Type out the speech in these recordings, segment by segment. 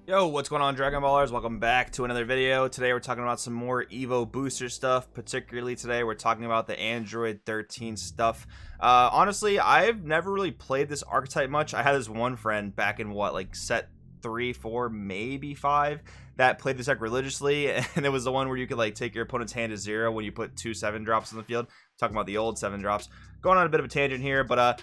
Yo, what's going on, Dragon Ballers? Welcome back to another video. Today we're talking about some more Evo booster stuff. Particularly today we're talking about the Android 13 stuff. Honestly, I've never really played this archetype much. I had this one friend back in like set 3, 4, maybe 5 that played this deck religiously, and it was the one where you could like take your opponent's hand to 0 when you put 2 7-drops on the field. Talking about the old 7-drops. Going on a bit of a tangent here, but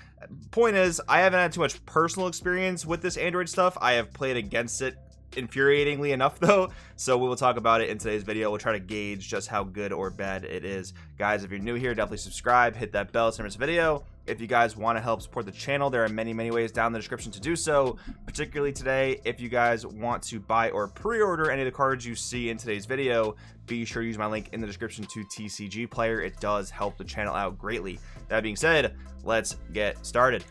point is, I haven't had too much personal experience with this Android stuff. I have played against it infuriatingly enough though, so we will talk about it in today's video. We'll try to gauge just how good or bad it is. Guys, if you're new here, definitely subscribe, hit that bell to miss a video. If you guys want to help support the channel, there are many ways down in the description to do so. Particularly today, if you guys want to buy or pre-order any of the cards you see in today's video, be sure to use my link in the description to TCG Player. It does help the channel out greatly. That being said, let's get started.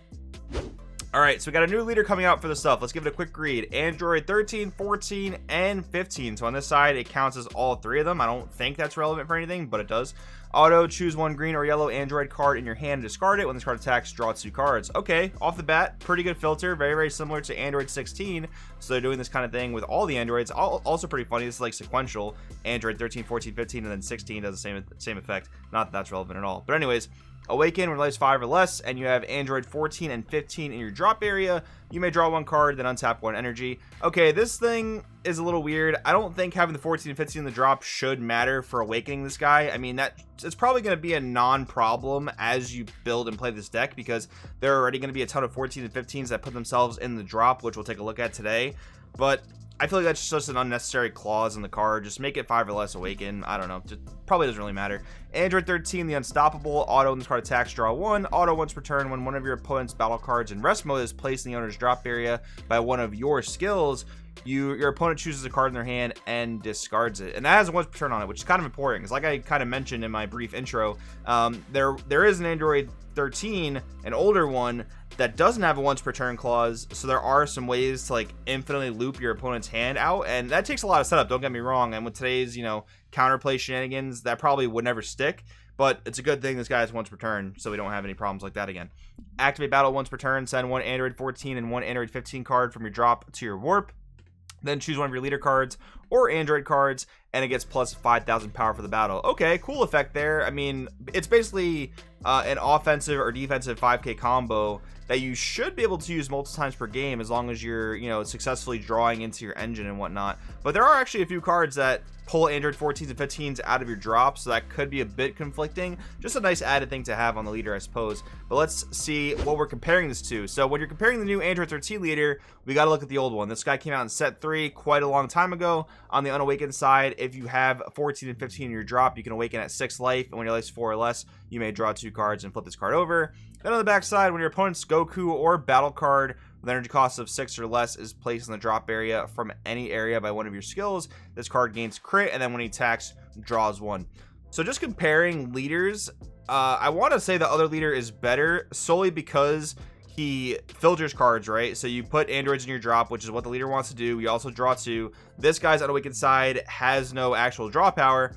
Alright, so we got a new leader coming out for this stuff. Let's give it a quick read. Android 13, 14, and 15. So on this side, it counts as all 3 of them. I don't think that's relevant for anything, but it does. Auto, choose 1 green or yellow Android card in your hand and discard it. When this card attacks, draw 2 cards. Okay, off the bat, pretty good filter. Very similar to Android 16. So they're doing this kind of thing with all the Androids. Also pretty funny. This is like sequential. Android 13, 14, 15, and then 16 does the same effect. Not that that's relevant at all. But anyways, awaken when lives 5 or less, and you have Android 14 and 15 in your drop area. You may draw 1 card, then untap 1 energy. Okay, this thing is a little weird. I don't think having the 14 and 15 in the drop should matter for awakening this guy. I mean, it's probably going to be a non-problem as you build and play this deck, because there are already going to be a ton of 14 and 15s that put themselves in the drop, which we'll take a look at today. But I feel like that's just an unnecessary clause in the card. Just make it 5 or less awaken. I don't know. Just probably doesn't really matter. Android 13, the Unstoppable. Auto, when this card attacks, draw 1. Auto once per turn. When one of your opponent's battle cards in rest mode is placed in the owner's drop area by one of your skills, your opponent chooses a card in their hand and discards it. And that has a once per turn on it, which is kind of important. Because like I kind of mentioned in my brief intro, there is an Android 13, an older one, that doesn't have a once per turn clause, so there are some ways to like infinitely loop your opponent's hand out, and that takes a lot of setup, don't get me wrong. And with today's counterplay shenanigans, that probably would never stick, but it's a good thing this guy has once per turn, so we don't have any problems like that again. Activate battle once per turn. Send 1 Android 14 and 1 Android 15 card from your drop to your warp. Then choose one of your leader cards or Android cards, and it gets plus 5,000 power for the battle. Okay, cool effect there. I mean, it's basically an offensive or defensive 5k combo that you should be able to use multiple times per game, as long as you're successfully drawing into your engine and whatnot. But there are actually a few cards that pull Android 14s and 15s out of your drop, so that could be a bit conflicting. Just a nice added thing to have on the leader, I suppose. But let's see what we're comparing this to. So when you're comparing the new Android 13 leader, we got to look at the old one. This guy came out in set 3 quite a long time ago. On the unawakened side, if you have 14 and 15 in your drop, you can awaken at 6 life, and when your life's 4 or less, you may draw 2 cards and flip this card over. Then on the back side, when your opponent's Goku or battle card with energy cost of 6 or less is placed in the drop area from any area by one of your skills, this card gains crit, and then when he attacks, draws 1. So just comparing leaders, I want to say the other leader is better solely because he filters cards, right? So you put androids in your drop, which is what the leader wants to do. You also draw 2. This guy's unawakened side has no actual draw power.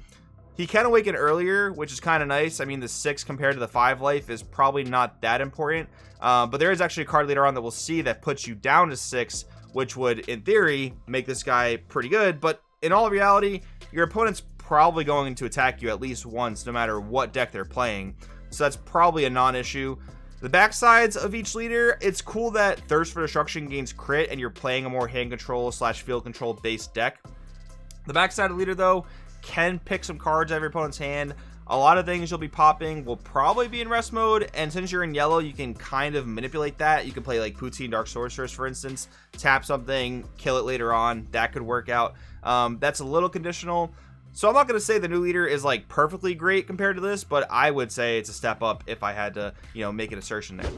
He can awaken earlier, which is kind of nice. I mean, the 6 compared to the 5 life is probably not that important. But there is actually a card later on that we'll see that puts you down to 6, which would, in theory, make this guy pretty good. But in all reality, your opponent's probably going to attack you at least once, no matter what deck they're playing. So that's probably a non-issue. The backsides of each leader, it's cool that Thirst for Destruction gains crit, and you're playing a more hand control / field control based deck. The backside of the leader, though, can pick some cards out of your opponent's hand. A lot of things you'll be popping will probably be in rest mode, and since you're in yellow, you can kind of manipulate that. You can play like Poutine Dark Sorceress, for instance, tap something, kill it later on. That could work out. That's a little conditional, so I'm not going to say the new leader is like perfectly great compared to this, but I would say it's a step up if I had to make an assertion there.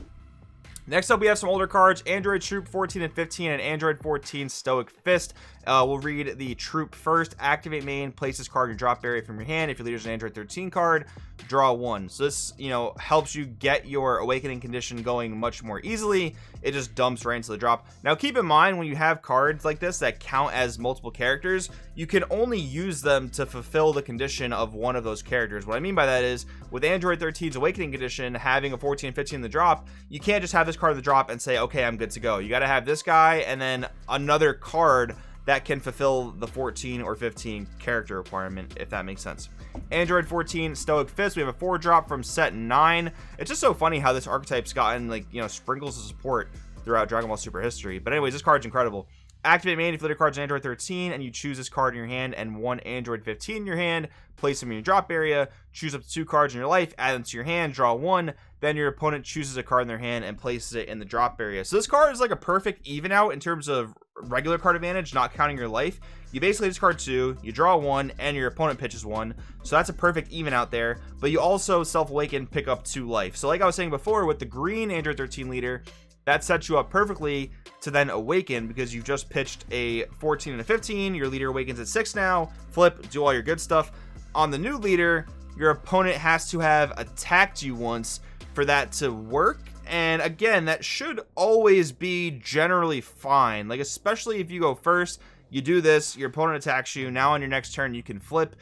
Next up, we have some older cards. Android Troop 14 and 15 and Android 14 Stoic Fist. We'll read the Troop first. Activate main. Place this card in your drop area from your hand. If your leader's an Android 13 card, draw 1. So this, helps you get your awakening condition going much more easily. It just dumps right into the drop. Now, keep in mind, when you have cards like this that count as multiple characters, you can only use them to fulfill the condition of one of those characters. What I mean by that is, with Android 13's awakening condition, having a 14 and 15 in the drop, you can't just have this card in the drop and say, okay, I'm good to go. You got to have this guy and then another card that can fulfill the 14 or 15 character requirement, if that makes sense. Android 14 Stoic Fist, we have a 4-drop from set 9. It's just so funny how this archetype's gotten, like, you know, sprinkles of support throughout Dragon Ball Super history. But anyways, this card's incredible. Activate main if you lead a card's Android 13 and you choose this card in your hand and one Android 15 in your hand, place them in your drop area, choose up to 2 cards in your life, add them to your hand, draw 1, then your opponent chooses a card in their hand and places it in the drop area. So this card is like a perfect even out in terms of regular card advantage, not counting your life. You basically discard 2, you draw 1, and your opponent pitches 1. So that's a perfect even out there, but you also self-awaken, pick up 2 life. So like I was saying before, with the green Android 13 leader, that sets you up perfectly to then awaken because you've just pitched a 14 and a 15. Your leader awakens at 6 now. Flip, do all your good stuff. On the new leader, your opponent has to have attacked you once for that to work. And again, that should always be generally fine. Like, especially if you go first, you do this, your opponent attacks you. Now on your next turn, you can flip.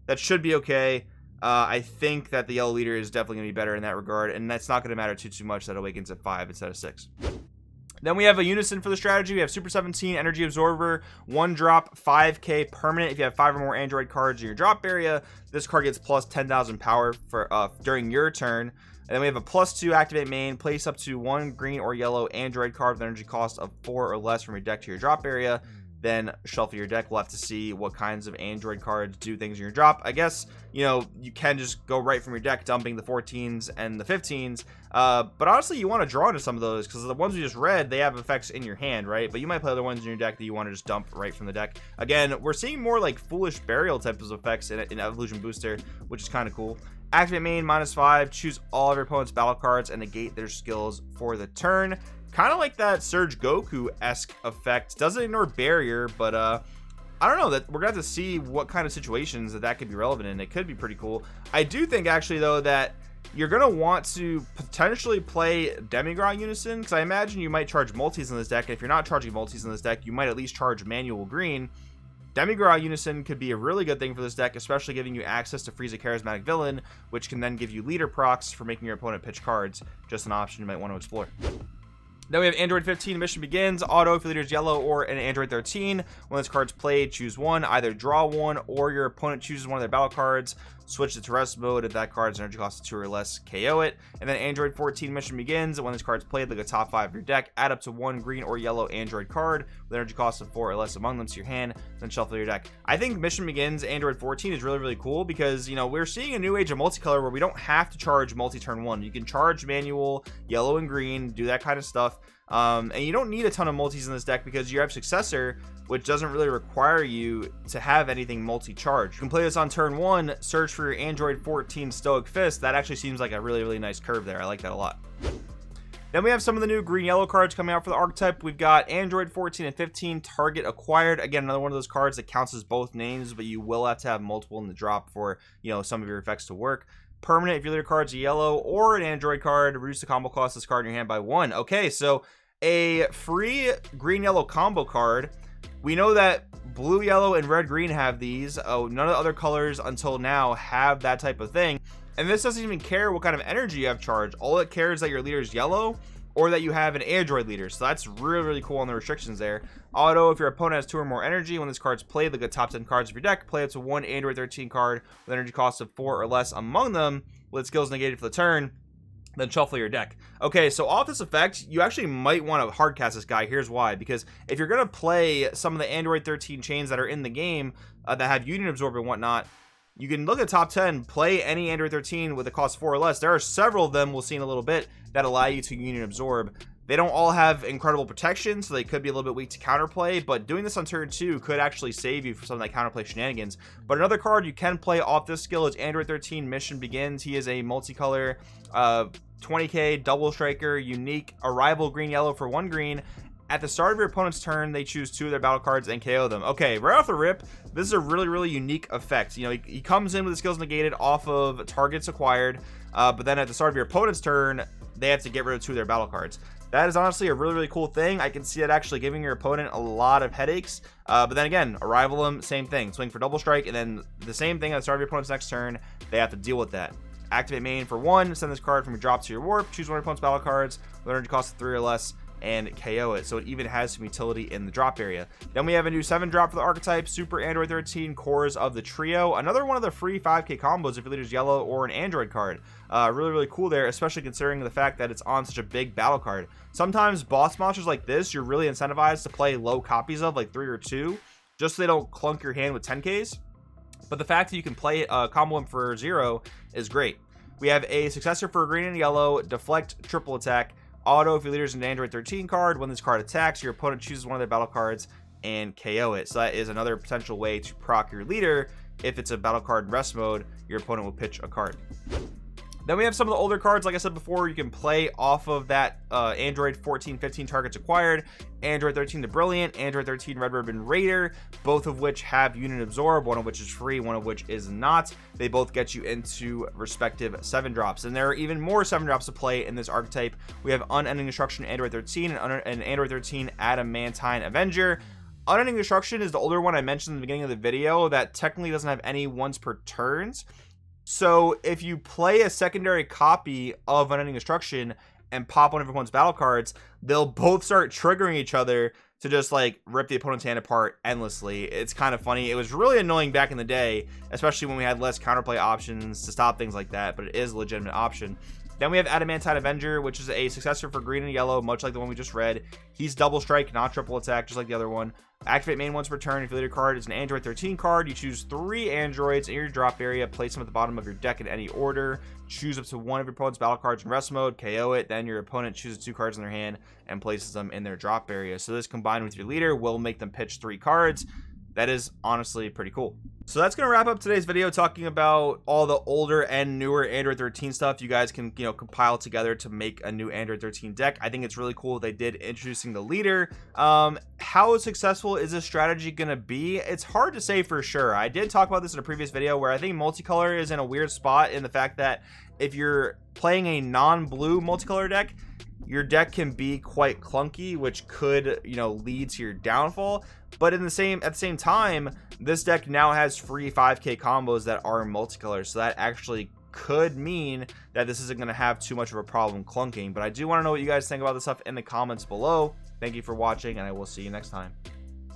That should be okay. I think that the yellow leader is definitely going to be better in that regard, and that's not going to matter too much that awakens at 5 instead of 6. Then we have a unison for the strategy. We have Super 17 Energy Absorber, 1-drop, 5k permanent. If you have 5 or more Android cards in your drop area, this card gets plus 10,000 power for during your turn. And then we have a +2 activate main. Place up to 1 green or yellow Android card with energy cost of 4 or less from your deck to your drop area. Then shuffle your deck. We'll have to see what kinds of Android cards do things in your drop. I guess, you know, you can just go right from your deck, dumping the 14s and the 15s. But honestly, you want to draw into some of those because the ones we just read, they have effects in your hand, right? But you might play other ones in your deck that you want to just dump right from the deck. Again, we're seeing more like Foolish Burial types of effects in Evolution Booster, which is kind of cool. Activate main, -5. Choose all of your opponent's battle cards and negate their skills for the turn. Kind of like that Surge Goku-esque effect. Doesn't ignore barrier, but I don't know, that we're gonna have to see what kind of situations that could be relevant in. It could be pretty cool. I do think actually though that you're gonna want to potentially play Demigra Unison, because I imagine you might charge multis in this deck. And if you're not charging multis in this deck, you might at least charge manual green. Demigra Unison could be a really good thing for this deck, especially giving you access to freeze a charismatic villain, which can then give you leader procs for making your opponent pitch cards. Just an option you might want to explore. Then we have Android 15, mission begins. Auto if your leader's yellow or an Android 13. When this card's played, choose 1. Either draw 1 or your opponent chooses one of their battle cards. Switch to rest mode. If that card's energy cost of 2 or less, KO it. And then Android 14, mission begins. When this card's played, look at top 5 of your deck. Add up to 1 green or yellow Android card with energy cost of 4 or less among them to your hand. Then shuffle your deck. I think mission begins Android 14 is really, really cool because, you know, we're seeing a new age of multicolor where we don't have to charge multi-turn 1. You can charge manual, yellow and green, do that kind of stuff. And you don't need a ton of multis in this deck because you have Successor, which doesn't really require you to have anything multi-charge. You can play this on turn 1, search for your Android 14 Stoic Fist. That actually seems like a really, really nice curve there. I like that a lot. Then we have some of the new green-yellow cards coming out for the archetype. We've got Android 14 and 15, Target Acquired. Again, another one of those cards that counts as both names, but you will have to have multiple in the drop for, you know, some of your effects to work. Permanent if your leader card's a yellow or an Android card, reduce the combo cost of this card in your hand by 1. Okay, so a free green-yellow combo card. We know that blue, yellow, and red, green have these. Oh, none of the other colors until now have that type of thing. And this doesn't even care what kind of energy you have charged. All it cares is that your leader is yellow or that you have an Android leader. So that's really, really cool on the restrictions there. Auto, if your opponent has 2 or more energy, when this card's played, look at top 10 cards of your deck, play up to 1 Android 13 card with energy cost of 4 or less among them, with skills negated for the turn, then shuffle your deck. Okay, so off this effect, you actually might want to hardcast this guy. Here's why. Because if you're going to play some of the Android 13 chains that are in the game that have Union Absorb and whatnot, you can look at top 10, play any Android 13 with a cost 4 or less. There are several of them we'll see in a little bit that allow you to Union Absorb. They don't all have incredible protection, so they could be a little bit weak to counterplay, but doing this on turn 2 could actually save you from some of that counterplay shenanigans. But another card you can play off this skill is Android 13, Mission Begins. He is a multicolor 20k double striker, unique, arrival green-yellow for 1 green. At the start of your opponent's turn, they choose 2 of their battle cards and KO them. Okay, right off the rip, this is a really, really unique effect. You know, he comes in with the skills negated off of targets acquired, but then at the start of your opponent's turn, they have to get rid of 2 of their battle cards. That is honestly a really, really cool thing. I can see it actually giving your opponent a lot of headaches. But then again, arrival them, same thing. Swing for double strike, and then the same thing at the start of your opponent's next turn. They have to deal with that. Activate main for 1. Send this card from your drop to your warp. Choose one of your opponent's battle cards with energy cost of 3 or less. and KO it, so it even has some utility in the drop area. Then we have a new 7 drop for the archetype, Super Android 13 Cores of the Trio, another one of the free 5k combos if your leader's yellow or an Android card. Really cool there, especially considering the fact that it's on such a big battle card. Sometimes boss monsters like this you're really incentivized to play low copies of, like 3 or 2, just so they don't clunk your hand with 10ks, but the fact that you can play combo them for 0 is great. We have a successor for green and yellow, Deflect Triple Attack, auto if your leader's an Android 13 card. When this card attacks, your opponent chooses one of their battle cards and KO it. So that is another potential way to proc your leader. If it's a battle card in rest mode, your opponent will pitch a card. Then we have some of the older cards. Like I said before, you can play off of that Android 14, 15 targets acquired, Android 13 the Brilliant, Android 13 Red Ribbon Raider, both of which have Unit Absorb, one of which is free, one of which is not. They both get you into respective 7 drops, and there are even more 7 drops to play in this archetype. We have Unending Destruction Android 13 and Android 13 Adamanted Avenger. Unending Destruction is the older one I mentioned in the beginning of the video that technically doesn't have any once per turns. So if you play a secondary copy of Unending Destruction and pop one of everyone's battle cards, they'll both start triggering each other to just like rip the opponent's hand apart endlessly. It's kind of funny. It was really annoying back in the day, especially when we had less counterplay options to stop things like that, but it is a legitimate option. Then we have Adamanted Avenger, which is a successor for green and yellow, much like the one we just read. He's double strike, not triple attack, just like the other one. Activate main once per turn. If your leader card is an Android 13 card, you choose 3 androids in your drop area, place them at the bottom of your deck in any order, choose up to one of your opponent's battle cards in rest mode, KO it, then your opponent chooses 2 cards in their hand and places them in their drop area. So this combined with your leader will make them pitch 3 cards. That is honestly pretty cool. So that's going to wrap up today's video, talking about all the older and newer Android 13 stuff you guys can, compile together to make a new Android 13 deck. I think it's really cool they did introducing the leader. How successful is this strategy going to be? It's hard to say for sure. I did talk about this in a previous video where I think multicolor is in a weird spot in the fact that if you're playing a non-blue multicolor deck, your deck can be quite clunky, which could, lead to your downfall. But at the same time, this deck now has free 5k combos that are multicolor, so that actually could mean that this isn't going to have too much of a problem clunking. But I do want to know what you guys think about this stuff in the comments below. Thank you for watching, and I will see you next time.